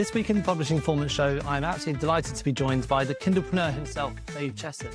This week in the Publishing Performance Show, I'm absolutely delighted to be joined by the Kindlepreneur himself, Dave Chesson.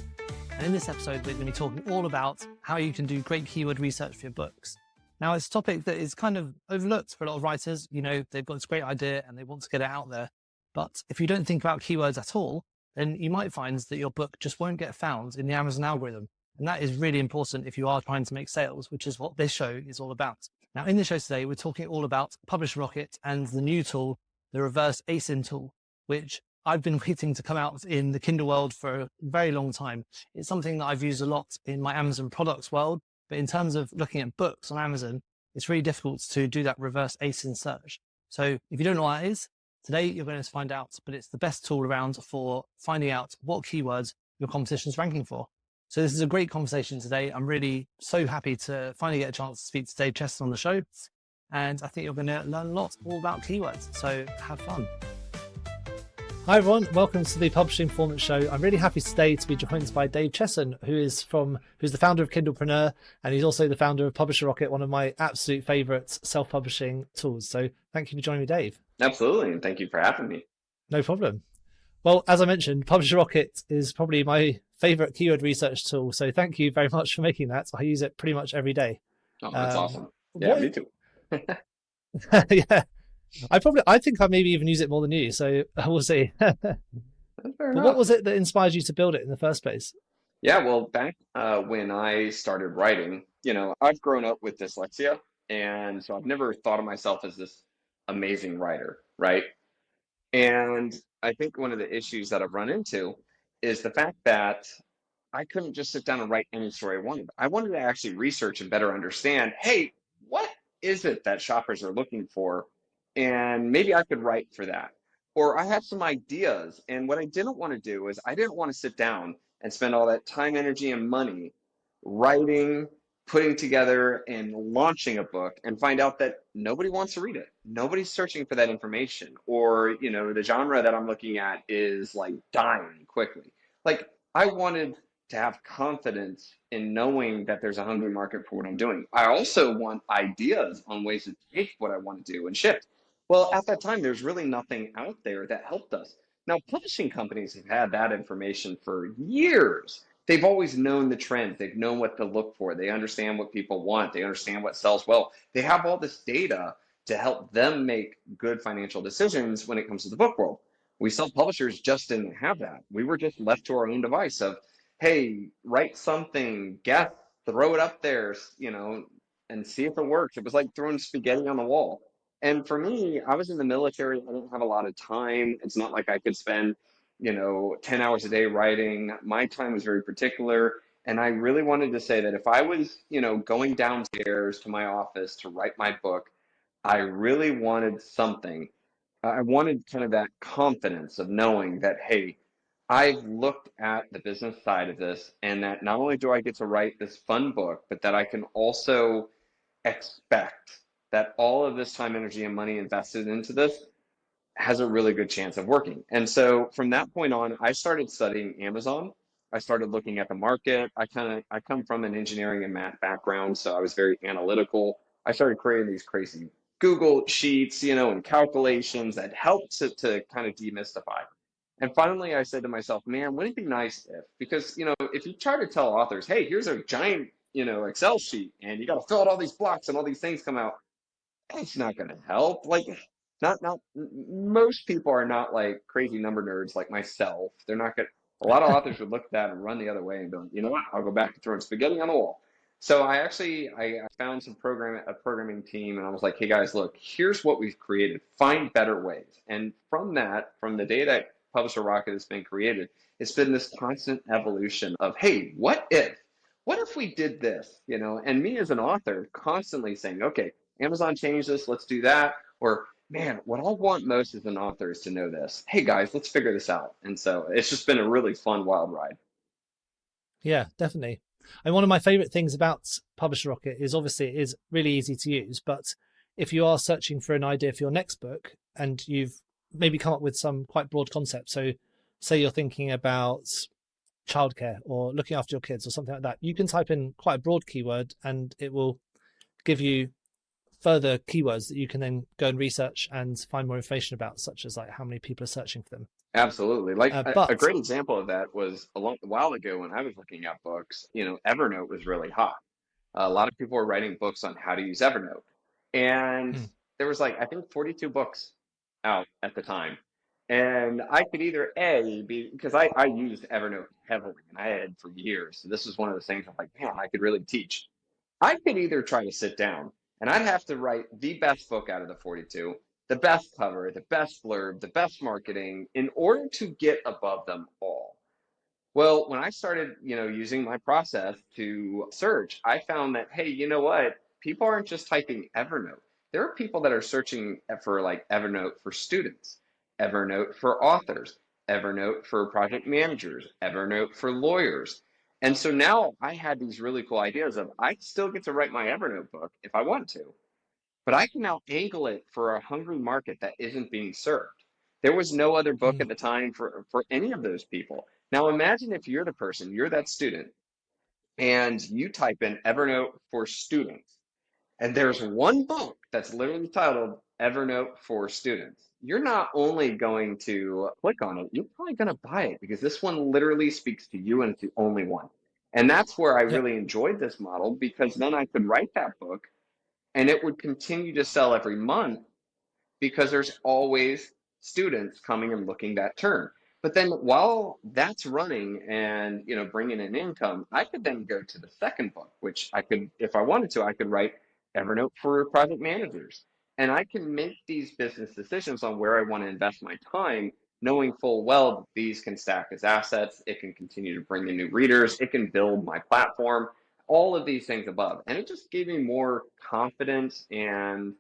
And in this episode, we're going to be talking all about how you can do great keyword research for your books. Now, it's a topic that is kind of overlooked for a lot of writers. You know, they've got this great idea and they want to get it out there. But if you don't think about keywords at all, then you might find that your book just won't get found in the Amazon algorithm. And that is really important if you are trying to make sales, which is what this show is all about. Now, in the show today, we're talking all about Publisher Rocket and the new tool, the reverse ASIN tool, which I've been waiting to come out in the Kindle world for a very long time. It's something that I've used a lot in my Amazon products world, but in terms of looking at books on Amazon, it's really difficult to do that reverse ASIN search. So if you don't know what that is, today you're going to find out, but it's the best tool around for finding out what keywords your competition is ranking for. So this is a great conversation today. I'm really so happy to finally get a chance to speak to Dave Chesson on the show. And I think you're going to learn a lot all about keywords. So have fun. Hi everyone, welcome to the Publishing Performance Show. I'm really happy today to be joined by Dave Chesson, who's the founder of Kindlepreneur, and he's also the founder of Publisher Rocket, one of my absolute favourite self-publishing tools. So thank you for joining me, Dave. Absolutely, and thank you for having me. No problem. Well, as I mentioned, Publisher Rocket is probably my favourite keyword research tool. So thank you very much for making that. I use it pretty much every day. Oh, that's awesome. Yeah, me too. Yeah. I think I maybe even use it more than you, so we'll see. But what was it that inspired you to build it in the first place? Yeah, well, back when I started writing, I've grown up with dyslexia, and so I've never thought of myself as this amazing writer, right? And I think one of the issues that I've run into is the fact that I couldn't just sit down and write any story I wanted. I wanted to actually research and better understand, hey, what is it that shoppers are looking for? And maybe I could write for that. Or I had some ideas, and what I didn't want to do is I didn't want to sit down and spend all that time, energy, and money writing, putting together, and launching a book and find out that nobody wants to read it. Nobody's searching for that information. Or, the genre that I'm looking at is like dying quickly. Like, I wanted to have confidence in knowing that there's a hungry market for what I'm doing. I also want ideas on ways to take what I want to do and ship. Well, at that time, there's really nothing out there that helped us. Now, publishing companies have had that information for years. They've always known the trends. They've known what to look for. They understand what people want. They understand what sells well. They have all this data to help them make good financial decisions when it comes to the book world. We self-publishers just didn't have that. We were just left to our own device of, hey, write something, guess, throw it up there, and see if it works. It was like throwing spaghetti on the wall. And for me, I was in the military. I didn't have a lot of time. It's not like I could spend, 10 hours a day writing. My time was very particular. And I really wanted to say that if I was, going downstairs to my office to write my book, I really wanted something. I wanted kind of that confidence of knowing that, hey, I've looked at the business side of this, and that not only do I get to write this fun book, but that I can also expect that all of this time, energy, and money invested into this has a really good chance of working. And so from that point on, I started studying Amazon. I started looking at the market. I come from an engineering and math background, so I was very analytical. I started creating these crazy Google sheets, and calculations that helped to kind of demystify. And finally, I said to myself, man, wouldn't it be nice because, if you try to tell authors, hey, here's a giant, Excel sheet, and you got to fill out all these blocks and all these things come out, it's not going to help. Like, not most people are not like crazy number nerds like myself. They're not going to, a lot of authors would look at that and run the other way and go, you know what, I'll go back to throwing spaghetti on the wall. So I found a programming team, and I was like, hey guys, look, here's what we've created. Find better ways. And from the day that Publisher Rocket has been created, it's been this constant evolution of, hey, what if we did this, and me as an author constantly saying, okay, Amazon changed this, let's do that. Or, man, what I want most as an author is to know this. Hey guys, let's figure this out. And so it's just been a really fun, wild ride. Yeah, definitely. And one of my favorite things about Publisher Rocket is obviously it is really easy to use, but if you are searching for an idea for your next book and you've maybe come up with some quite broad concept, so say you're thinking about childcare or looking after your kids or something like that, you can type in quite a broad keyword and it will give you further keywords that you can then go and research and find more information about, such as like how many people are searching for them. Absolutely. Like a But great example of that was a while ago when I was looking at books, Evernote was really hot. A lot of people were writing books on how to use Evernote. And mm, there was like, I think 42 books out at the time. And I could either because I used Evernote heavily and I had for years. So this was one of those things I'm like, man, I could really teach. I could either try to sit down and I'd have to write the best book out of the 42, the best cover, the best blurb, the best marketing in order to get above them all. Well, when I started, using my process to search, I found that, hey, you know what? People aren't just typing Evernote. There are people that are searching for like Evernote for students, Evernote for authors, Evernote for project managers, Evernote for lawyers. And so now I had these really cool ideas of I still get to write my Evernote book if I want to, but I can now angle it for a hungry market that isn't being served. There was no other book mm, at the time for any of those people. Now imagine if you're the person, you're that student, and you type in Evernote for students, and there's one book that's literally titled Evernote for Students. You're not only going to click on it, you're probably going to buy it because this one literally speaks to you and it's the only one. And that's where I yeah, really enjoyed this model because then I could write that book and it would continue to sell every month because there's always students coming and looking that term. But then while that's running and bringing in income, I could then go to the second book, which I could, if I wanted to, I could write Evernote for project managers, and I can make these business decisions on where I want to invest my time, knowing full well that these can stack as assets. It can continue to bring in new readers. It can build my platform. All of these things above, and it just gave me more confidence and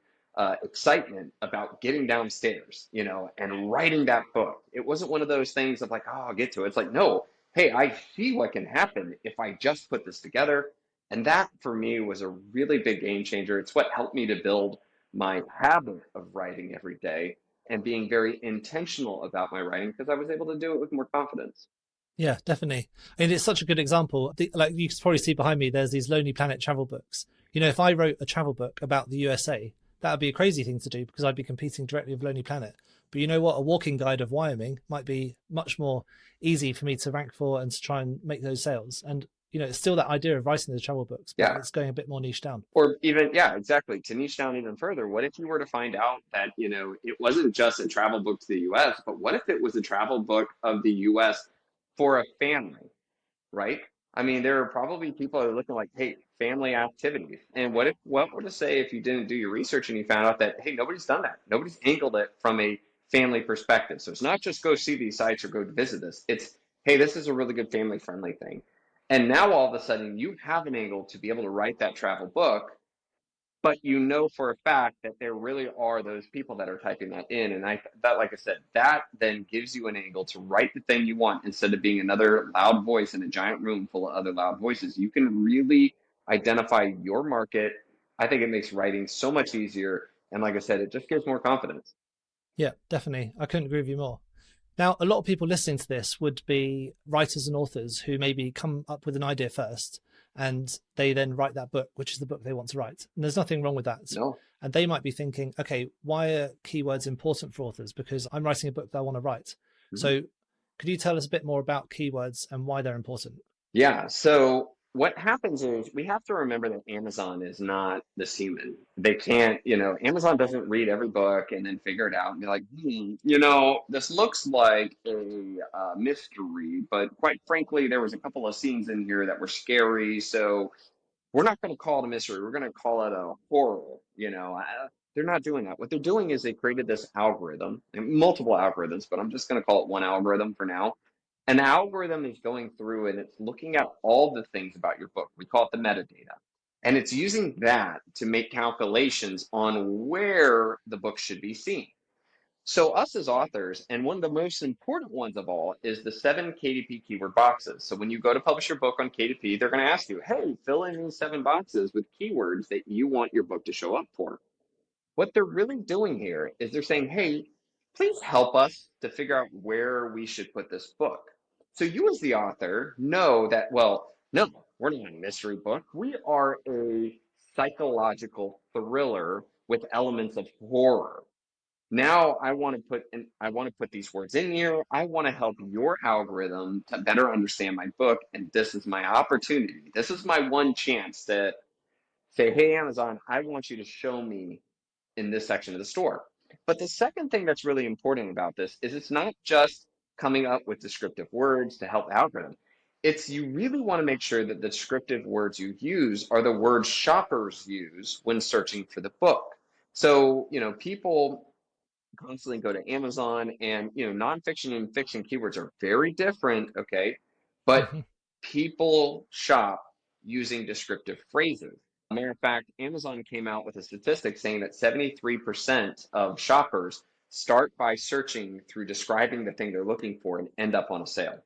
excitement about getting downstairs, and writing that book. It wasn't one of those things of like, oh, I'll get to it. It's like, no, hey, I see what can happen if I just put this together. And that for me was a really big game changer. It's what helped me to build my habit of writing every day and being very intentional about my writing because I was able to do it with more confidence. yeah, definitely. I mean, it's such a good example. Like you can probably see behind me, there's these Lonely Planet travel books. If I wrote a travel book about the USA, that would be a crazy thing to do because I'd be competing directly with Lonely Planet. But you know what? A walking guide of Wyoming might be much more easy for me to rank for and to try and make those sales. And it's still that idea of writing the travel books, but Yeah. it's going a bit more niche down. Or even, yeah, exactly. To niche down even further, what if you were to find out that, it wasn't just a travel book to the US, but what if it was a travel book of the US for a family, right? I mean, there are probably people that are looking like, hey, family activities. And what would it say if you didn't do your research and you found out that, hey, nobody's done that. Nobody's angled it from a family perspective. So it's not just go see these sites or go visit this. It's, hey, this is a really good family friendly thing. And now all of a sudden you have an angle to be able to write that travel book, but you know for a fact that there really are those people that are typing that in. And like I said, that then gives you an angle to write the thing you want instead of being another loud voice in a giant room full of other loud voices. You can really identify your market. I think it makes writing so much easier. And like I said, it just gives more confidence. Yeah, definitely. I couldn't agree with you more. Now, a lot of people listening to this would be writers and authors who maybe come up with an idea first and they then write that book, which is the book they want to write. And there's nothing wrong with that. No. And they might be thinking, okay, why are keywords important for authors? Because I'm writing a book that I want to write. Mm-hmm. So could you tell us a bit more about keywords and why they're important? Yeah. So what happens is we have to remember that Amazon is not the seaman. They can't, Amazon doesn't read every book and then figure it out and be like, this looks like a mystery, but quite frankly, there was a couple of scenes in here that were scary. So we're not going to call it a mystery. We're going to call it a horror. They're not doing that. What they're doing is they created this algorithm, and multiple algorithms, but I'm just going to call it one algorithm for now. An algorithm is going through and it's looking at all the things about your book. We call it the metadata. And it's using that to make calculations on where the book should be seen. So us as authors, and one of the most important ones of all is the 7 KDP keyword boxes. So when you go to publish your book on KDP, they're going to ask you, hey, fill in these 7 boxes with keywords that you want your book to show up for. What they're really doing here is they're saying, hey, please help us to figure out where we should put this book. So you as the author know that, well, no, we're not a mystery book. We are a psychological thriller with elements of horror. Now I want to put these words in here. I want to help your algorithm to better understand my book, and this is my opportunity. This is my one chance to say, hey, Amazon, I want you to show me in this section of the store. But the second thing that's really important about this is it's not just coming up with descriptive words to help the algorithm. It's you really want to make sure that the descriptive words you use are the words shoppers use when searching for the book. So, people constantly go to Amazon, and nonfiction and fiction keywords are very different, okay? But Hmm. people shop using descriptive phrases. Matter of fact, Amazon came out with a statistic saying that 73% of shoppers start by searching through describing the thing they're looking for and end up on a sale.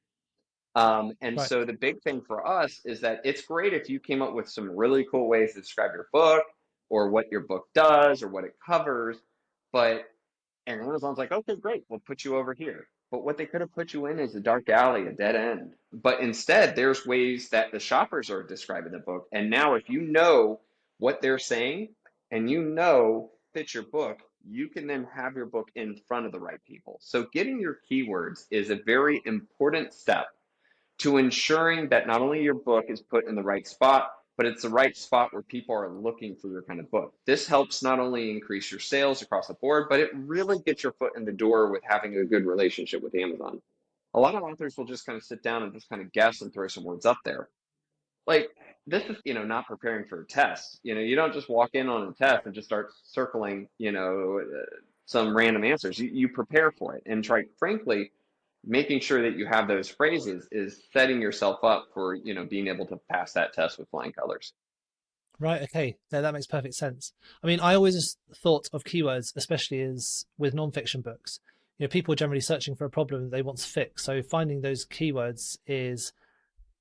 And Right. so the big thing for us is that it's great if you came up with some really cool ways to describe your book or what your book does or what it covers, but and Amazon's like, okay, great, we'll put you over here. But what they could have put you in is a dark alley, a dead end. But instead, there's ways that the shoppers are describing the book. And now, if you know what they're saying and fits your book, you can then have your book in front of the right people. So, getting your keywords is a very important step to ensuring that not only your book is put in the right spot, but it's the right spot where people are looking for your kind of book. This helps not only increase your sales across the board, but it really gets your foot in the door with having a good relationship with Amazon. A lot of authors will just kind of sit down and just kind of guess and throw some words up there. Like this is, not preparing for a test. You don't just walk in on a test and just start circling, some random answers. You prepare for it. And try, frankly, making sure that you have those phrases is setting yourself up for, being able to pass that test with flying colors. Right. Okay. No, that makes perfect sense. I mean, I always just thought of keywords, especially as with non-fiction books. People are generally searching for a problem they want to fix. So finding those keywords is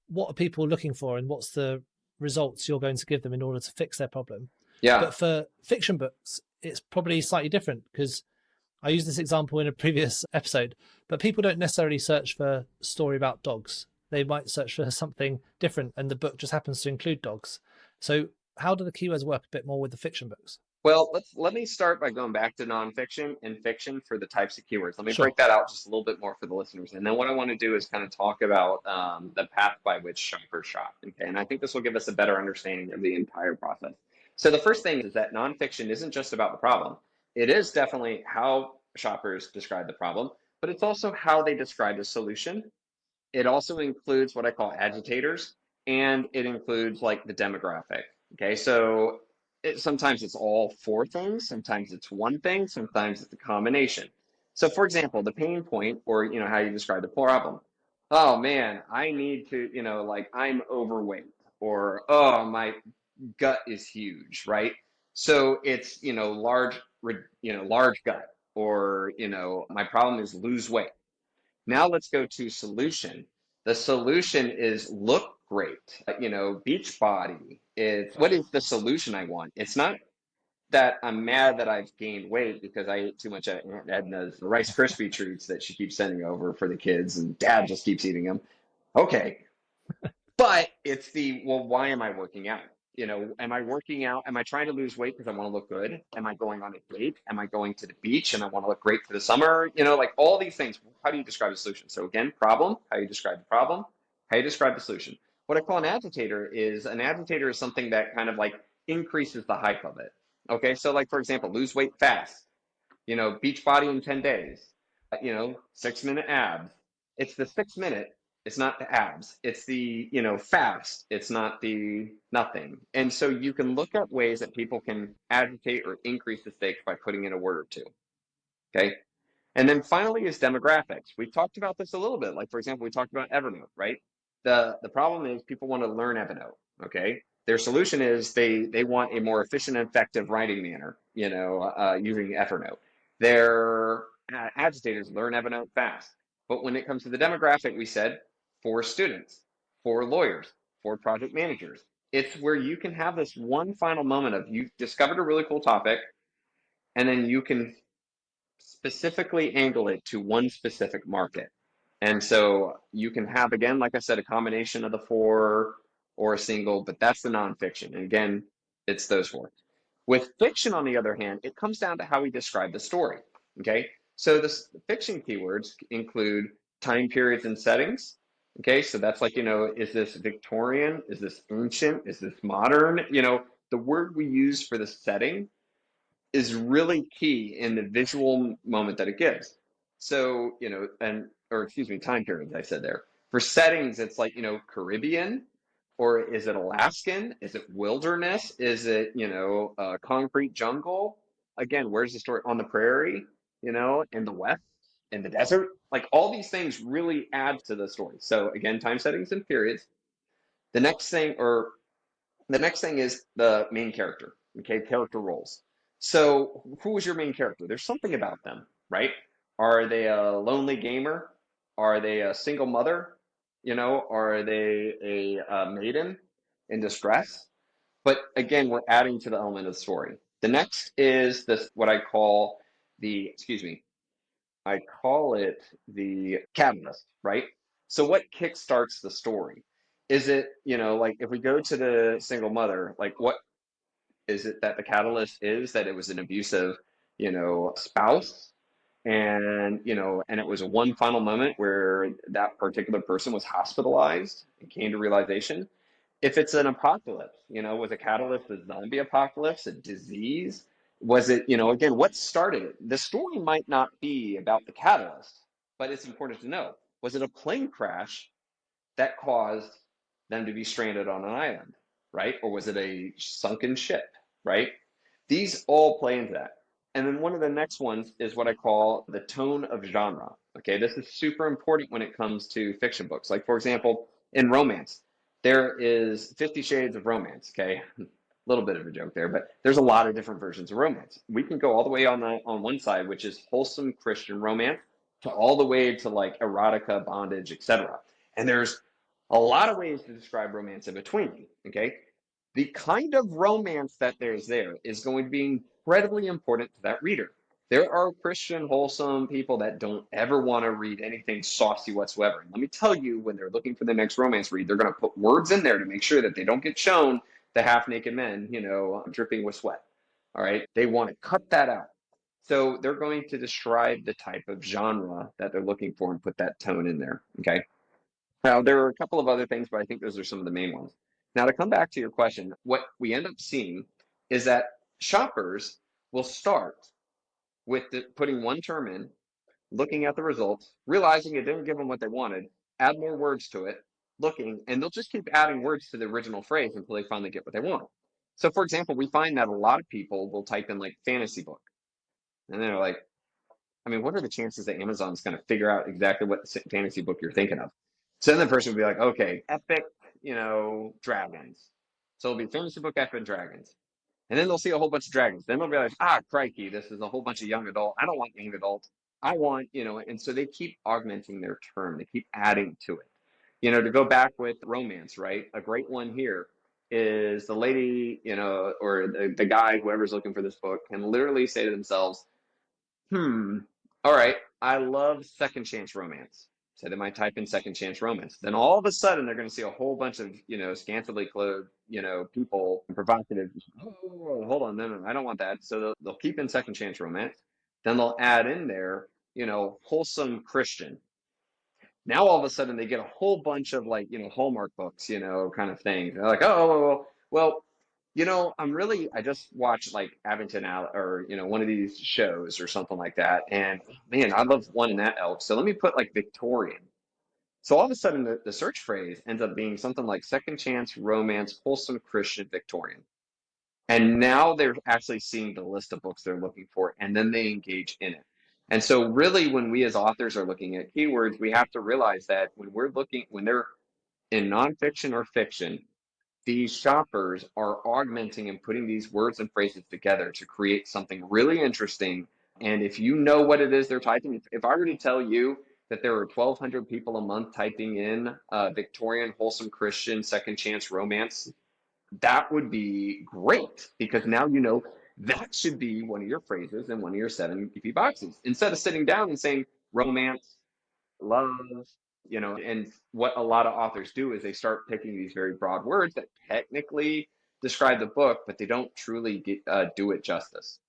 what are people looking for and what's the results you're going to give them in order to fix their problem. Yeah. But for fiction books, it's probably slightly different because I used this example in a previous episode, but people don't necessarily search for a story about dogs. They might search for something different, and the book just happens to include dogs. So, how do the keywords work a bit more with the fiction books? Well, let me start by going back to nonfiction and fiction for the types of keywords. Let me Sure. break that out just a little bit more for the listeners, and then what I want to do is kind of talk about the path by which shoppers shop. Okay, and I think this will give us a better understanding of the entire process. So the first thing is that nonfiction isn't just about the problem. It is definitely how shoppers describe the problem, but it's also how they describe the solution. It also includes what I call agitators, and it includes like the demographic. Okay, so sometimes it's all four things, sometimes it's one thing, sometimes it's a combination. So, for example, the pain point, or how you describe the problem. Oh man, I need to, like I'm overweight, or oh my gut is huge, right? So it's large gut, or my problem is lose weight. Now let's go to solution. The solution is look great. Beach body. It's what is the solution I want? It's not that I'm mad that I've gained weight because I ate too much of Aunt Edna's Rice Krispie treats that she keeps sending over for the kids, and Dad just keeps eating them. Okay, but it's well, why am I working out? Am I working out? Am I trying to lose weight because I want to look good? Am I going on a date? Am I going to the beach and I want to look great for the summer? Like all these things. How do you describe a solution? So again, problem, how you describe the problem, how you describe the solution. What I call an agitator is something that kind of like increases the hype of it. Okay, so like for example, lose weight fast, beach body in 10 days, 6 minute abs. It's the 6 minute, it's not the abs. It's the, fast. It's not the nothing. And so you can look at ways that people can agitate or increase the stakes by putting in a word or two. Okay. And then finally is demographics. We talked about this a little bit. Like, for example, we talked about Evernote, right? The problem is people want to learn Evernote. Okay. Their solution is they want a more efficient and effective writing manner, using Evernote. Their agitators learn Evernote fast. But when it comes to the demographic, we said for students, for lawyers, for project managers. It's where you can have this one final moment of you've discovered a really cool topic, and then you can specifically angle it to one specific market. And so you can have, again, like I said, a combination of the four or a single, but that's the nonfiction. And again, It's those four. With fiction, on the other hand, it comes down to how we describe the story. Okay, so the fiction keywords include time periods and settings. Okay, so that's like, is this Victorian? Is this ancient? Is this modern? The word we use for the setting is really key in the visual moment that it gives. So, or excuse me, time periods, I said there. For settings, it's like, Caribbean, or is it Alaskan? Is it wilderness? Is it, concrete jungle? Again, where's the story? On the prairie, in the West, in the desert? Like all these things really add to the story. So again, time settings and periods. The next thing, or the next thing is the main character, okay, character roles. So who is your main character? There's something about them, right? Are they a lonely gamer? Are they a single mother? Are they a maiden in distress? But again, we're adding to the element of the story. The next is this, what I call I call it the catalyst, right? So what kickstarts the story? Is it, like if we go to the single mother, like what is it that the catalyst is that it was an abusive, spouse? And it was a one final moment where that particular person was hospitalized and came to realization. If it's an apocalypse, was a catalyst a zombie apocalypse, a disease? Was it, again, what started it? The story might not be about the catalyst, but it's important to know. Was it a plane crash that caused them to be stranded on an island, right? Or was it a sunken ship, right? These all play into that. And then one of the next ones is what I call the tone of genre. Okay, this is super important when it comes to fiction books. Like, for example, in romance, there is 50 Shades of Romance. Okay, a little bit of a joke there, but there's a lot of different versions of romance. We can go all the way on one side, which is wholesome Christian romance, to all the way to like erotica, bondage, etc. And there's a lot of ways to describe romance in between. Okay, the kind of romance that there's there is going to be incredibly important to that reader. There are Christian, wholesome people that don't ever want to read anything saucy whatsoever. And let me tell you, when they're looking for the next romance read, they're going to put words in there to make sure that they don't get shown the half naked men, dripping with sweat. All right. They want to cut that out. So they're going to describe the type of genre that they're looking for and put that tone in there. Okay. Now, there are a couple of other things, but I think those are some of the main ones. Now, to come back to your question, what we end up seeing is that shoppers will start with putting one term in, looking at the results, realizing it didn't give them what they wanted, add more words to it, looking, and they'll just keep adding words to the original phrase until they finally get what they want. So, for example, we find that a lot of people will type in like fantasy book, and they're like, I mean, what are the chances that Amazon's going to figure out exactly what fantasy book you're thinking of? So then the person would be like, okay, epic, dragons. So it'll be fantasy book, epic dragons. And then they'll see a whole bunch of dragons. Then they'll be like, crikey, this is a whole bunch of young adult. I don't want young adult. I want, and so they keep augmenting their term. They keep adding to it. To go back with romance, right? A great one here is the lady, or the guy, whoever's looking for this book, can literally say to themselves, all right, I love second chance romance. So they might type in second chance romance. Then all of a sudden they're going to see a whole bunch of, scantily clothed, people provocative. Oh, hold on, no, I don't want that. So they'll keep in second chance romance. Then they'll add in there, wholesome Christian. Now all of a sudden they get a whole bunch of like, Hallmark books, kind of things. They're like, oh, well, I just watched like Abington Out or, one of these shows or something like that. And man, I love one in that elk. So let me put like Victorian. So all of a sudden the search phrase ends up being something like second chance romance, wholesome Christian Victorian. And now they're actually seeing the list of books they're looking for, and then they engage in it. And so really when we as authors are looking at keywords, we have to realize that when they're in nonfiction or fiction, these shoppers are augmenting and putting these words and phrases together to create something really interesting. And if you know what it is they're typing, if I were to tell you that there are 1,200 people a month typing in Victorian, wholesome Christian, second chance romance, that would be great because now that should be one of your phrases in one of your 7 boxes. Instead of sitting down and saying romance, love, and what a lot of authors do is they start picking these very broad words that technically describe the book, but they don't truly do it justice.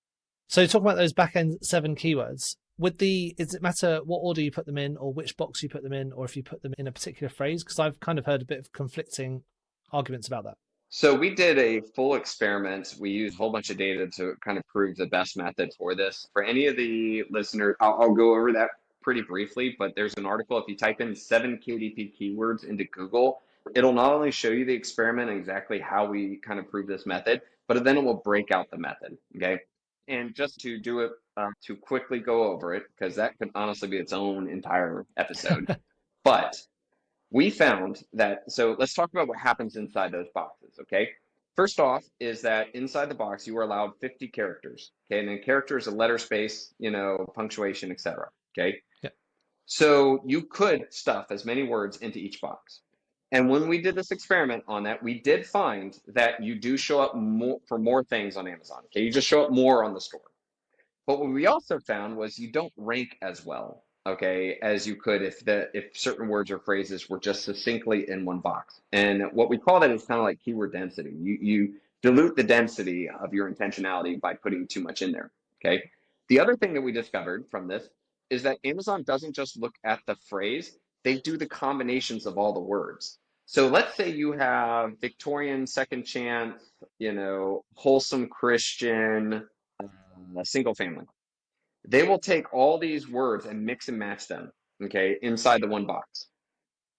So talk about those back end 7 keywords. Does it matter what order you put them in, or which box you put them in, or if you put them in a particular phrase? Because I've kind of heard a bit of conflicting arguments about that. So we did a full experiment. We used a whole bunch of data to kind of prove the best method for this. For any of the listeners, I'll go over that pretty briefly, but there's an article. If you type in 7 KDP keywords into Google, it'll not only show you the experiment and exactly how we kind of prove this method, but then it will break out the method. Okay. And just to do it, to quickly go over it, because that could honestly be its own entire episode. But we found that, so let's talk about what happens inside those boxes, okay? First off is that inside the box, you are allowed 50 characters, okay? And then characters, a letter space, punctuation, etc. Okay? Yeah. So you could stuff as many words into each box. And when we did this experiment on that, we did find that you do show up for more things on Amazon, okay? You just show up more on the store. But what we also found was you don't rank as well, okay, as you could if certain words or phrases were just succinctly in one box. And what we call that is kind of like keyword density. You dilute the density of your intentionality by putting too much in there, okay? The other thing that we discovered from this is that Amazon doesn't just look at the phrase, they do the combinations of all the words. So let's say you have Victorian second chance, wholesome Christian, a single family. They will take all these words and mix and match them, okay, inside the one box.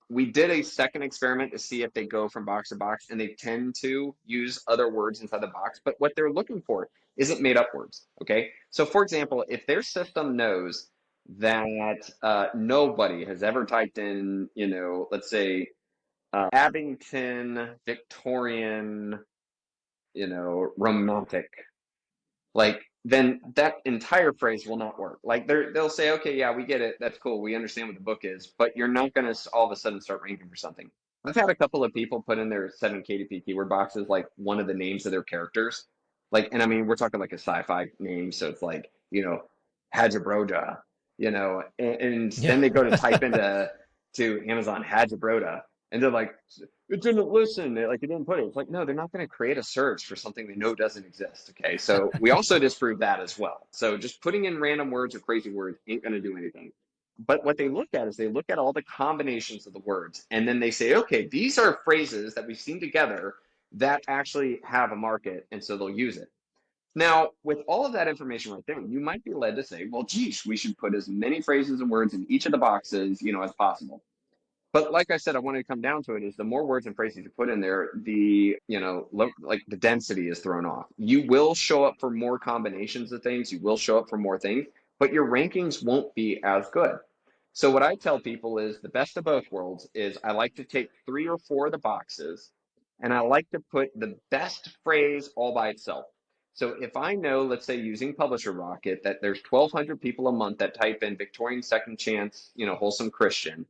We did a second experiment to see if they go from box to box, and they tend to use other words inside the box, but what they're looking for isn't made up words, okay? So for example, if their system knows that nobody has ever typed in, let's say Abington, Victorian, romantic, like then that entire phrase will not work. Like they'll say, okay, yeah, we get it. That's cool. We understand what the book is, but you're not going to all of a sudden start ranking for something. I've had a couple of people put in their 7 KDP keyword boxes, like one of the names of their characters. Like, and I mean, we're talking like a sci-fi name. So it's like, Hadjibroda, and Yeah. then they go to type to Amazon Hadjibroda, and they're like, it didn't listen, it didn't put it. It's like, no, they're not going to create a search for something they know doesn't exist. Okay, so we also disprove that as well. So just putting in random words or crazy words ain't going to do anything. But what they look at is they look at all the combinations of the words, and then they say, okay, these are phrases that we've seen together that actually have a market, and so they'll use it. Now, with all of that information right there, you might be led to say, well, geez, we should put as many phrases and words in each of the boxes, as possible. But like I said, I want to come down to it is the more words and phrases you put in there, like the density is thrown off. You will show up for more combinations of things. You will show up for more things, but your rankings won't be as good. So what I tell people is the best of both worlds is I like to take 3 or 4 of the boxes and I like to put the best phrase all by itself. So if I know, let's say using Publisher Rocket, that there's 1,200 people a month that type in Victorian second chance, wholesome Christian,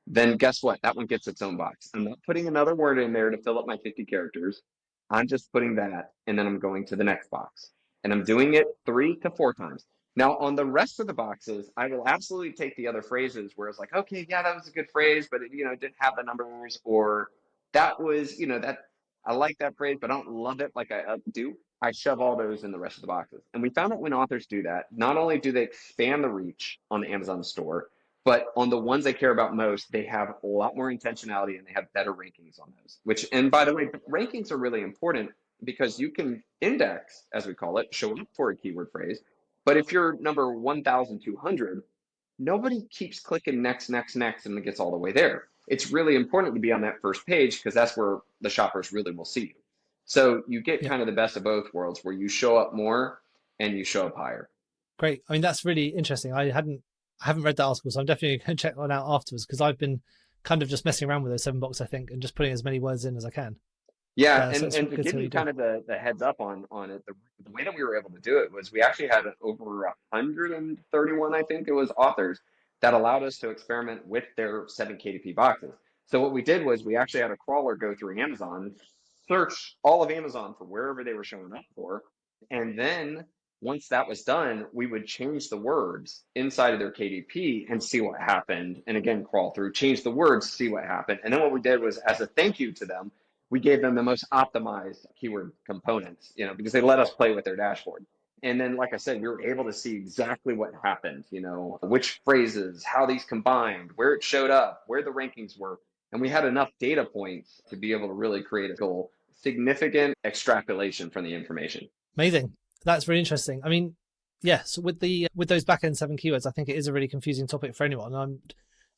then guess what? That one gets its own box. I'm not putting another word in there to fill up my 50 characters. I'm just putting that, and then I'm going to the next box. And I'm doing it 3 to 4 times. Now, on the rest of the boxes, I will absolutely take the other phrases where it's like, okay, yeah, that was a good phrase, but it didn't have the numbers, or that was, that I like that phrase, but I don't love it like I do. I shove all those in the rest of the boxes. And we found that when authors do that, not only do they expand the reach on the Amazon store, but on the ones they care about most, they have a lot more intentionality and they have better rankings on those. And by the way, rankings are really important because you can index, as we call it, show up for a keyword phrase. But if you're number 1,200, nobody keeps clicking next, next, next, and it gets all the way there. It's really important to be on that first page because that's where the shoppers really will see you. So you get Yeah. kind of the best of both worlds where you show up more and you show up higher. Great. I mean, that's really interesting. I haven't read that article, so I'm definitely going to check that out afterwards because I've been kind of just messing around with those 7 boxes, I think, and just putting as many words in as I can. Yeah, So and it's to good give to you do. kind of the heads up on it, the way that we were able to do it was we actually had over 131, I think it was, authors that allowed us to experiment with their 7 KDP boxes. So what we did was we actually had a crawler go through Amazon, search all of Amazon for wherever they were showing up for, and then once that was done, we would change the words inside of their KDP and see what happened. And again, crawl through, change the words, see what happened. And then what we did was, as a thank you to them, we gave them the most optimized keyword components, because they let us play with their dashboard. And then, like I said, we were able to see exactly what happened, which phrases, how these combined, where it showed up, where the rankings were. And we had enough data points to be able to really create a goal, significant extrapolation from the information. Amazing. That's really interesting. I mean, yes, with those back end 7 keywords, I think it is a really confusing topic for anyone.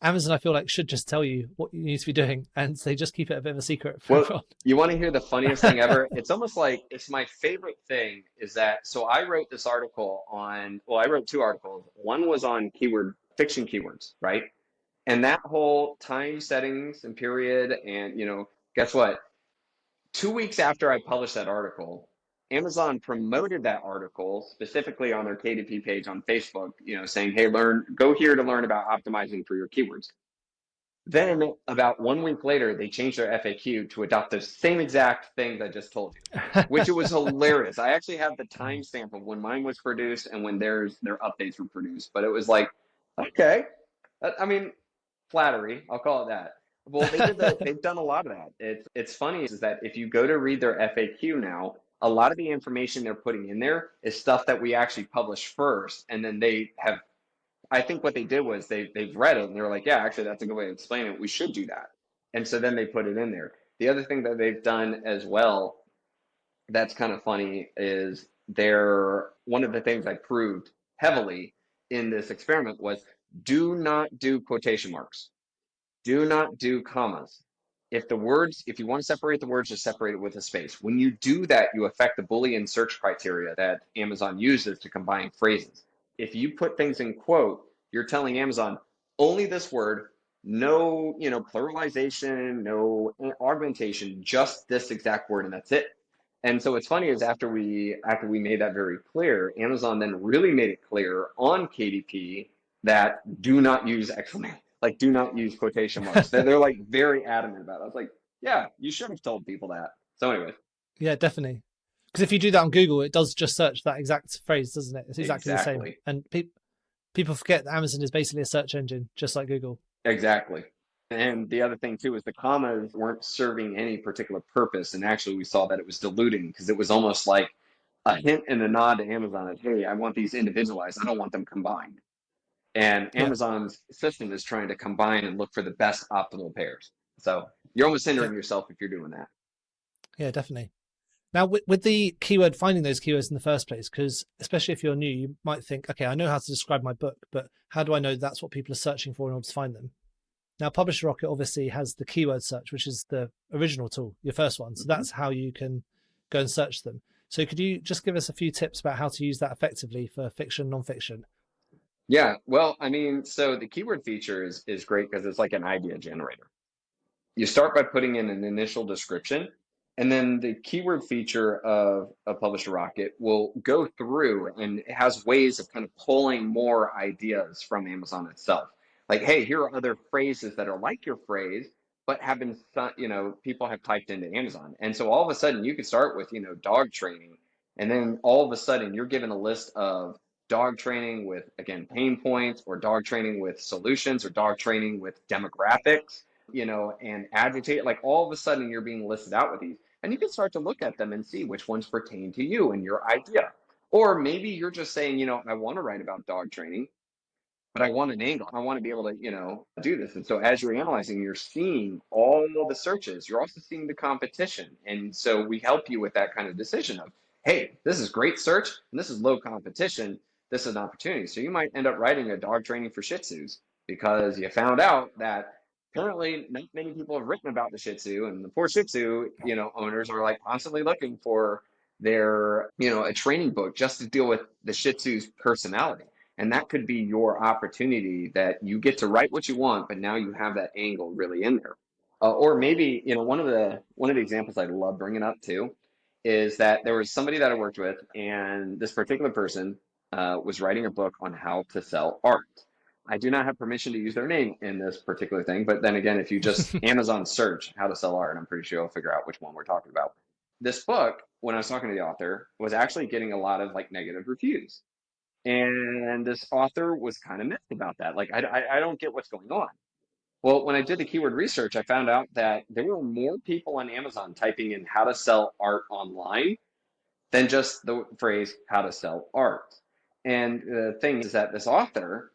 Amazon, I feel like, should just tell you what you need to be doing, and they just keep it a bit of a secret for Well, everyone. you want to hear the funniest thing ever? It's almost like it's my favorite thing is that, so I wrote this article I wrote 2 articles. One was on fiction keywords, right? And that whole time settings and period, and guess what? 2 weeks after I published that article, Amazon promoted that article specifically on their KDP page on Facebook, saying, hey, go here to learn about optimizing for your keywords. Then about 1 week later, they changed their FAQ to adopt the same exact things I just told you, which it was hilarious. I actually have the timestamp of when mine was produced and when their updates were produced. But it was like, okay, I mean, flattery, I'll call it that. Well, they've done a lot of that. It's funny is that if you go to read their FAQ now, a lot of the information they're putting in there is stuff that we actually publish first, and then they have. I think what they did was they've read it and they were like, yeah, actually that's a good way to explain it. We should do that, and so then they put it in there. The other thing that they've done as well that's kind of funny is one of the things I proved heavily in this experiment was do not do quotation marks. Do not do commas. If you want to separate the words, just separate it with a space. When you do that, you affect the Boolean search criteria that Amazon uses to combine phrases. If you put things in quote, you're telling Amazon only this word, no, pluralization, no augmentation, just this exact word, and that's it. And so what's funny is after we made that very clear, Amazon then really made it clear on KDP that do not use exclamation, like do not use quotation marks. They're like very adamant about it. I was like, yeah, you should have told people that. So anyways, Yeah, definitely. Because if you do that on Google, it does just search that exact phrase, doesn't it? It's exactly the same. exactly, And people forget that Amazon is basically a search engine, just like Google. exactly. And the other thing too is the commas weren't serving any particular purpose, and actually we saw that it was diluting because it was almost like a hint and a nod to Amazon that hey, I want these individualized. I don't want them combined. And Yeah, Amazon's system is trying to combine and look for the best optimal pairs. So you're almost yeah, hindering yourself if you're doing that. yeah, definitely. Now, with the keyword, finding those keywords in the first place, because especially if you're new, you might think, okay, I know how to describe my book, but how do I know that's what people are searching for in order to find them? Now, Publisher Rocket obviously has the keyword search, which is the original tool, your first one. So that's how you can go and search them. So could you just give us a few tips about how to use that effectively for fiction, nonfiction? Yeah, well, I mean, so the keyword feature is great because it's like an idea generator. You start by putting in an initial description, and then the keyword feature of a Publisher Rocket will go through and it has ways of kind of pulling more ideas from Amazon itself. Like, hey, here are other phrases that are like your phrase, but have been, people have typed into Amazon. And so all of a sudden you could start with, dog training. And then all of a sudden you're given a list of dog training with, again, pain points, or dog training with solutions, or dog training with demographics, and agitate. Like all of a sudden you're being listed out with these. And you can start to look at them and see which ones pertain to you and your idea. Or maybe you're just saying, I want to write about dog training, but I want an angle. I want to be able to, do this. And so as you're analyzing, you're seeing all the searches. You're also seeing the competition. And so we help you with that kind of decision of, hey, this is great search and this is low competition. This is an opportunity. So you might end up writing a dog training for Shih Tzus because you found out that apparently not many people have written about the Shih Tzu, and the poor Shih Tzu, owners are like constantly looking for their, a training book just to deal with the Shih Tzu's personality. And that could be your opportunity that you get to write what you want, but now you have that angle really in there. Or maybe, one of the examples I love bringing up too is that there was somebody that I worked with, and this particular person was writing a book on how to sell art. I do not have permission to use their name in this particular thing, but then again, if you just Amazon search how to sell art, I'm pretty sure you'll figure out which one we're talking about. This book, when I was talking to the author, was actually getting a lot of like negative reviews. And this author was kind of miffed about that. Like, I don't get what's going on. Well, when I did the keyword research, I found out that there were more people on Amazon typing in how to sell art online than just the phrase how to sell art. And the thing is that this author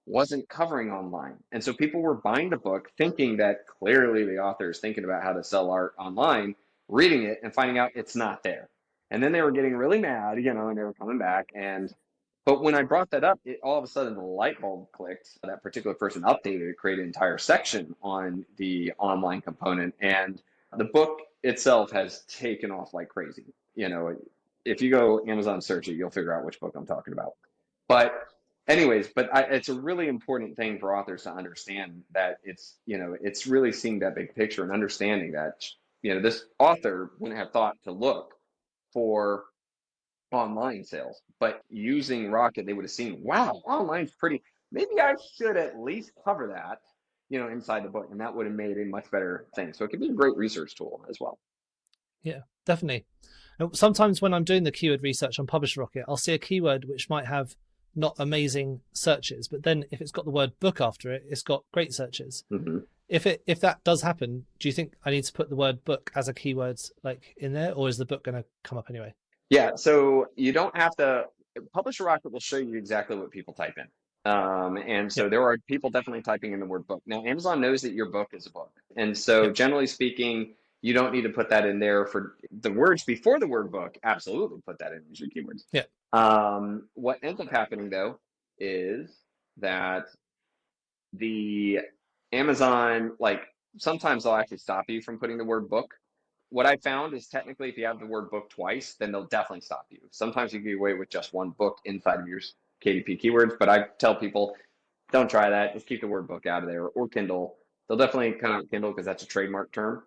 wasn't covering online. And so people were buying the book thinking that clearly the author is thinking about how to sell art online, reading it and finding out it's not there. And then they were getting really mad, and they were coming back. But when I brought that up, all of a sudden the light bulb clicked. That particular person updated it, created an entire section on the online component. And the book itself has taken off like crazy. If you go Amazon search it, you'll figure out which book I'm talking about. But anyways, it's a really important thing for authors to understand that it's really seeing that big picture and understanding that, this author wouldn't have thought to look for online sales, but using Rocket, they would have seen, wow, online's pretty. Maybe I should at least cover that, inside the book, and that would have made a much better thing. So it could be a great research tool as well. Yeah, definitely. And sometimes when I'm doing the keyword research on Publisher Rocket, I'll see a keyword which might have not amazing searches, but then if it's got the word book after it, it's got great searches. Mm-hmm. If that does happen, do you think I need to put the word book as a keyword like in there, or is the book going to come up anyway? Yeah, so you don't have to. Publisher Rocket will show you exactly what people type in. And so Yep. there are people definitely typing in the word book. Now, Amazon knows that your book is a book. And so Yep. generally speaking, you don't need to put that in there for the words before the word book. Absolutely put that in as your keywords. Yep. What ends up happening though is that the Amazon, like sometimes they'll actually stop you from putting the word book. What I found is technically if you have the word book twice, then they'll definitely stop you. Sometimes you can get away with just one book inside of your KDP keywords, but I tell people don't try that. Just keep the word book out of there or Kindle. They'll definitely come out Kindle because that's a trademark term,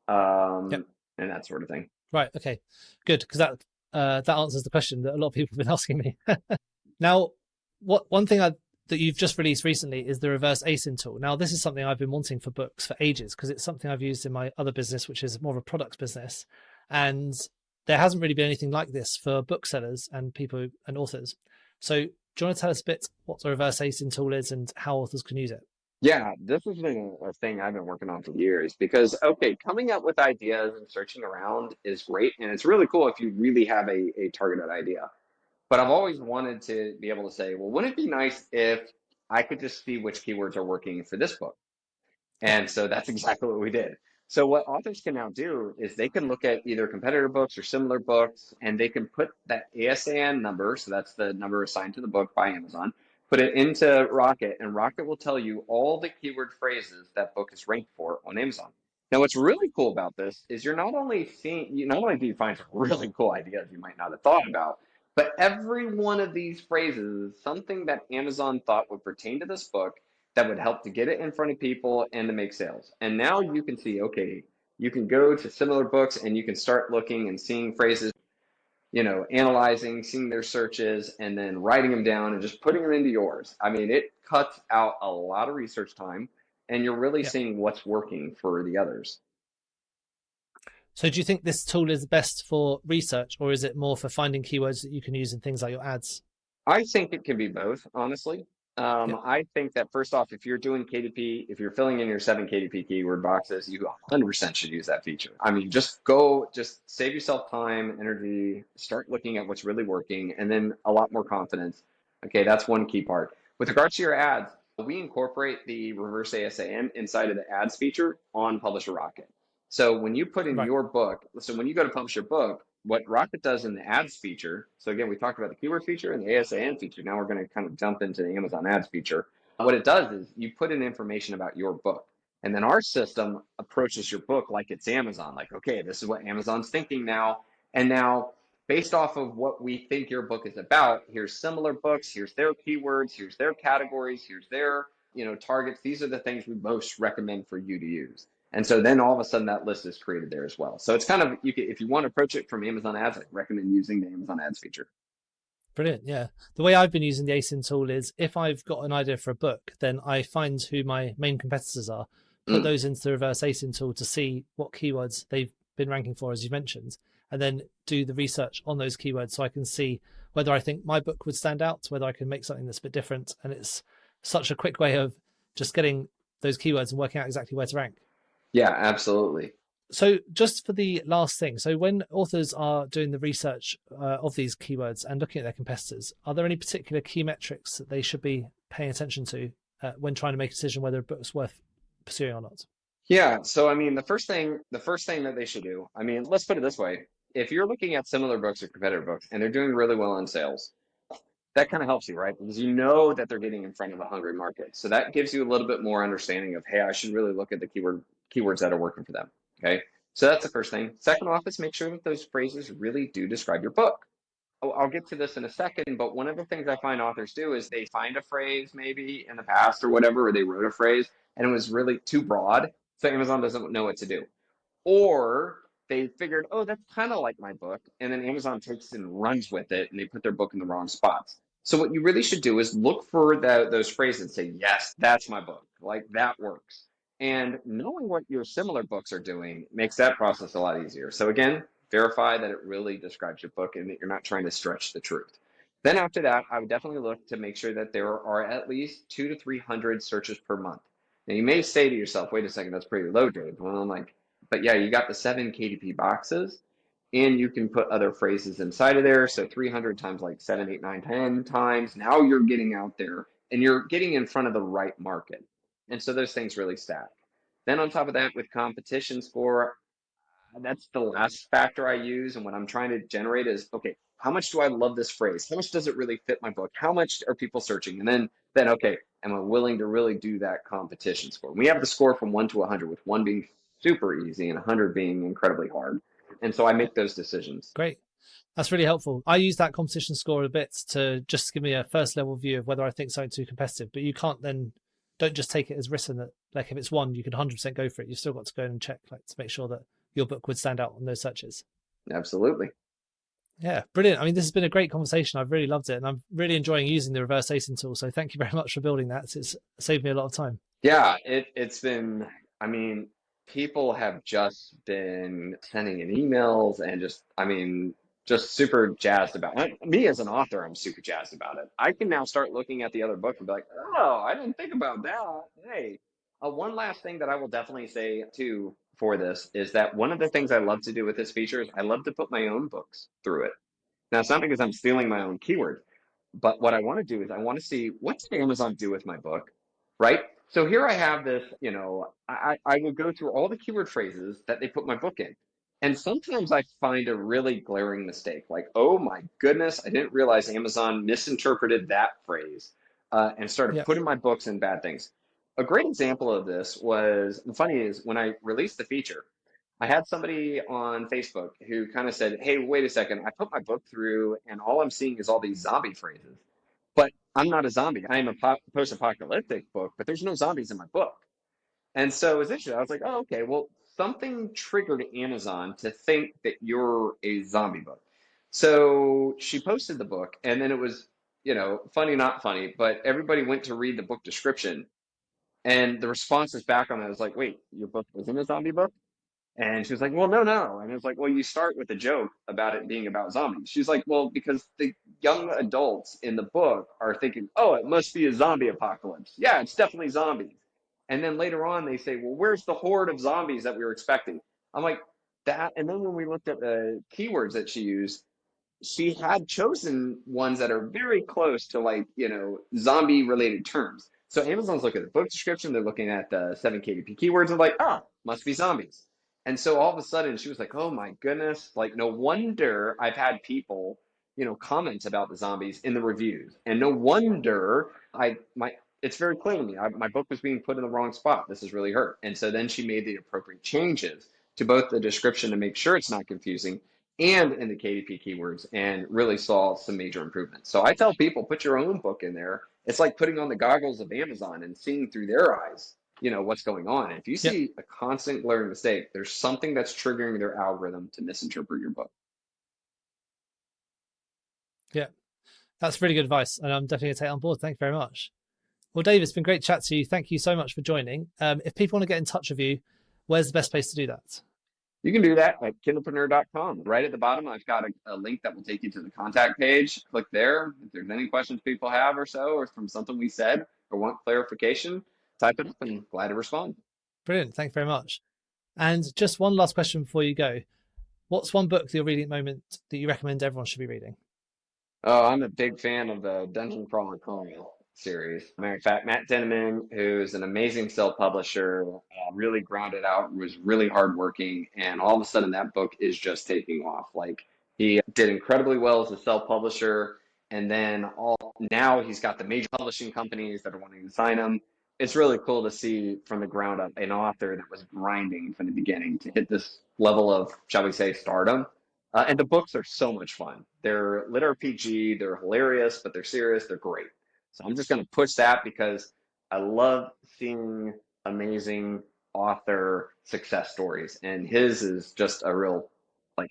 Yep. and that sort of thing. Right. Okay. Good, because that answers the question that a lot of people have been asking me. Now, one thing that you've just released recently is the reverse ASIN tool. Now, this is something I've been wanting for books for ages because it's something I've used in my other business, which is more of a products business, and there hasn't really been anything like this for booksellers and people and authors. So, do you want to tell us a bit what the reverse ASIN tool is and how authors can use it? Yeah, this has been a thing I've been working on for years because, okay, coming up with ideas and searching around is great. And it's really cool if you really have a targeted idea. But I've always wanted to be able to say, well, wouldn't it be nice if I could just see which keywords are working for this book? Yep. And so that's exactly what we did. So what authors can now do is they can look at either competitor books or similar books, and they can put that ASIN number, so that's the number assigned to the book by Amazon, put it into Rocket, and Rocket will tell you all the keyword phrases that book is ranked for on Amazon. Now, what's really cool about this is not only do you find some really cool ideas you might not have thought about, but every one of these phrases is something that Amazon thought would pertain to this book that would help to get it in front of people and to make sales. And now you can see, okay, you can go to similar books and you can start looking and seeing phrases, analyzing, seeing their searches, and then writing them down and just putting them into yours. I mean, it cuts out a lot of research time and you're really Yep. seeing what's working for the others. So, do you think this tool is best for research, or is it more for finding keywords that you can use in things like your ads? I think it can be both, honestly. Yep. I think that first off, if you're doing KDP, if you're filling in your 7 KDP keyword boxes, you 100% should use that feature. I mean, just save yourself time, energy, start looking at what's really working, and then a lot more confidence. Okay, that's one key part. With regards to your ads, we incorporate the reverse ASIN inside of the ads feature on Publisher Rocket. So when you put in Right. your book, so when you go to publish your book, what Rocket does in the ads feature, so again, we talked about the keyword feature and the ASIN feature. Now we're going to kind of jump into the Amazon ads feature. What it does is you put in information about your book. And then our system approaches your book like it's Amazon, like, okay, this is what Amazon's thinking now. And now, based off of what we think your book is about, here's similar books, here's their keywords, here's their categories, here's their targets. These are the things we most recommend for you to use. And so then all of a sudden that list is created there as well. So it's kind of, if you want to approach it from Amazon ads, I recommend using the Amazon ads feature. Brilliant. Yeah. The way I've been using the ASIN tool is if I've got an idea for a book, then I find who my main competitors are, put Mm. those into the reverse ASIN tool to see what keywords they've been ranking for, as you mentioned, and then do the research on those keywords so I can see whether I think my book would stand out, whether I can make something that's a bit different. And it's such a quick way of just getting those keywords and working out exactly where to rank. Yeah, absolutely. So just for the last thing, so when authors are doing the research of these keywords and looking at their competitors, are there any particular key metrics that they should be paying attention to when trying to make a decision whether a book's worth pursuing or not? Yeah, so I mean, the first thing that they should do, I mean, let's put it this way. If you're looking at similar books or competitor books and they're doing really well in sales, that kind of helps you, right? Because you know that they're getting in front of a hungry market. So that gives you a little bit more understanding of, hey, I should really look at the keywords that are working for them. Okay. So that's the first thing. Second off is make sure that those phrases really do describe your book. I'll get to this in a second, but one of the things I find authors do is they find a phrase maybe in the past or whatever, or they wrote a phrase and it was really too broad. So Amazon doesn't know what to do. Or they figured, oh, that's kind of like my book. And then Amazon takes and runs with it and they put their book in the wrong spots. So what you really should do is look for those phrases and say, yes, that's my book. Like that works. And knowing what your similar books are doing makes that process a lot easier. So again, verify that it really describes your book and that you're not trying to stretch the truth. Then after that, I would definitely look to make sure that there are at least 200 to 300 searches per month. Now you may say to yourself, wait a second, that's pretty low, Dave. Well, I'm like, but yeah, you got the 7 KDP boxes and you can put other phrases inside of there. So 300 times like 7, 8, 9, 10 times. Now you're getting out there and you're getting in front of the right market. And so those things really stack. Then on top of that, with competition score, that's the last factor I use. And what I'm trying to generate is, okay, how much do I love this phrase? How much does it really fit my book? How much are people searching? And then okay, am I willing to really do that competition score? We have the score from 1 to 100, with 1 being super easy and 100 being incredibly hard. And so I make those decisions. Great. That's really helpful. I use that competition score a bit to just give me a first level view of whether I think something's too competitive, but you can't then, don't just take it as written that like if it's 1, you can 100% go for it. You've still got to go and check like to make sure that your book would stand out on those searches. Absolutely. Yeah, brilliant. I mean, this has been a great conversation. I've really loved it and I'm really enjoying using the reverse ASIN tool. So thank you very much for building that. It's saved me a lot of time. Yeah, it's been, I mean, people have just been sending in emails and just, I mean, just super jazzed about it. Me as an author, I'm super jazzed about it. I can now start looking at the other book and be like, oh, I didn't think about that. Hey, one last thing that I will definitely say too for this is that one of the things I love to do with this feature is I love to put my own books through it. Now, it's not because I'm stealing my own keyword, but what I want to do is I want to see what did Amazon do with my book, right? So here I have this, I will go through all the keyword phrases that they put my book in. And sometimes I find a really glaring mistake, like, oh my goodness, I didn't realize Amazon misinterpreted that phrase and started Yeah. putting my books in bad things. A great example of this was, the funny is, when I released the feature, I had somebody on Facebook who kind of said, hey, wait a second, I put my book through and all I'm seeing is all these zombie phrases. But I'm not a zombie. I am a post-apocalyptic book, but there's no zombies in my book. And so it was interesting. I was like, oh, okay, well, something triggered Amazon to think that you're a zombie book. So she posted the book, and then it was, funny, not funny, but everybody went to read the book description. And the responses back on that was like, wait, your book isn't a zombie book? And she was like, well, no, no. And it was like, well, you start with a joke about it being about zombies. She's like, well, because the young adults in the book are thinking, oh, it must be a zombie apocalypse. Yeah, it's definitely zombies. And then later on, they say, well, where's the horde of zombies that we were expecting? I'm like, that. And then when we looked at the keywords that she used, she had chosen ones that are very close to like, zombie related terms. So Amazon's looking at the book description, they're looking at the 7 KDP keywords and like, oh, must be zombies. And so all of a sudden she was like, oh my goodness, like no wonder I've had people, comment about the zombies in the reviews. And no wonder it's very clear to me, my book was being put in the wrong spot. This has really hurt. And so then she made the appropriate changes to both the description to make sure it's not confusing and in the KDP keywords and really saw some major improvements. So I tell people, put your own book in there. It's like putting on the goggles of Amazon and seeing through their eyes, what's going on. And if you Yep. see a constant glaring mistake, there's something that's triggering their algorithm to misinterpret your book. Yeah. That's really good advice. And I'm definitely going to take it on board. Thank you very much. Well, Dave, it's been great to chat to you. Thank you so much for joining. If people want to get in touch with you, where's the best place to do that? You can do that at kindlepreneur.com. Right at the bottom, I've got a link that will take you to the contact page. Click there. If there's any questions people have or so, or from something we said or want clarification, type it up and glad to respond. Brilliant. Thank you very much. And just one last question before you go. What's one book that you're reading at the moment that you recommend everyone should be reading? Oh, I'm a big fan of the Dungeon Crawler Colonial series. Matter of fact, Matt Dinniman, who's an amazing self-publisher, really grounded out, was really hardworking, and all of a sudden that book is just taking off. Like he did incredibly well as a self-publisher, and then now he's got the major publishing companies that are wanting to sign him. It's really cool to see from the ground up an author that was grinding from the beginning to hit this level of, shall we say, stardom. And the books are so much fun. They're lit RPG, they're hilarious, but they're serious, they're great. So I'm just going to push that because I love seeing amazing author success stories. And his is just a real, like,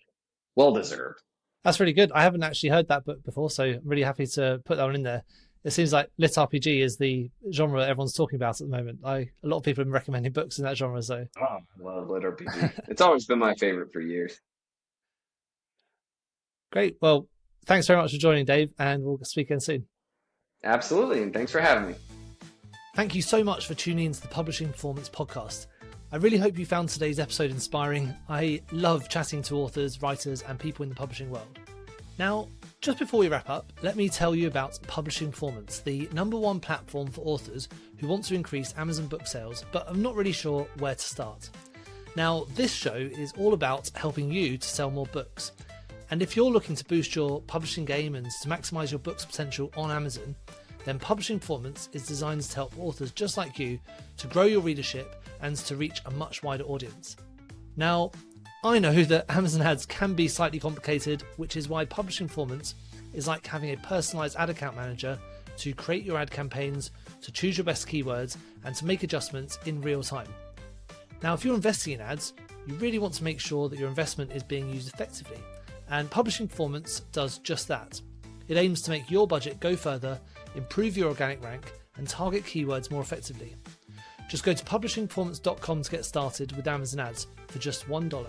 well-deserved. That's really good. I haven't actually heard that book before, so I'm really happy to put that one in there. It seems like lit RPG is the genre everyone's talking about at the moment. A lot of people have been recommending books in that genre, so. Oh, I love lit RPG. It's always been my favorite for years. Great. Well, thanks very much for joining, Dave, and we'll speak again soon. Absolutely, and thanks for having me. Thank you so much for tuning into the Publishing Performance podcast. I really hope you found today's episode inspiring. I love chatting to authors, writers, and people in the publishing world. Now, just before we wrap up, let me tell you about Publishing Performance, the #1 platform for authors who want to increase Amazon book sales, but are not really sure where to start. Now, this show is all about helping you to sell more books. And if you're looking to boost your publishing game and to maximize your book's potential on Amazon, then Publishing Performance is designed to help authors just like you to grow your readership and to reach a much wider audience. Now, I know that Amazon ads can be slightly complicated, which is why Publishing Performance is like having a personalized ad account manager to create your ad campaigns, to choose your best keywords, and to make adjustments in real time. Now, if you're investing in ads, you really want to make sure that your investment is being used effectively. And Publishing Performance does just that. It aims to make your budget go further, improve your organic rank, and target keywords more effectively. Just go to publishingperformance.com to get started with Amazon ads for just $1.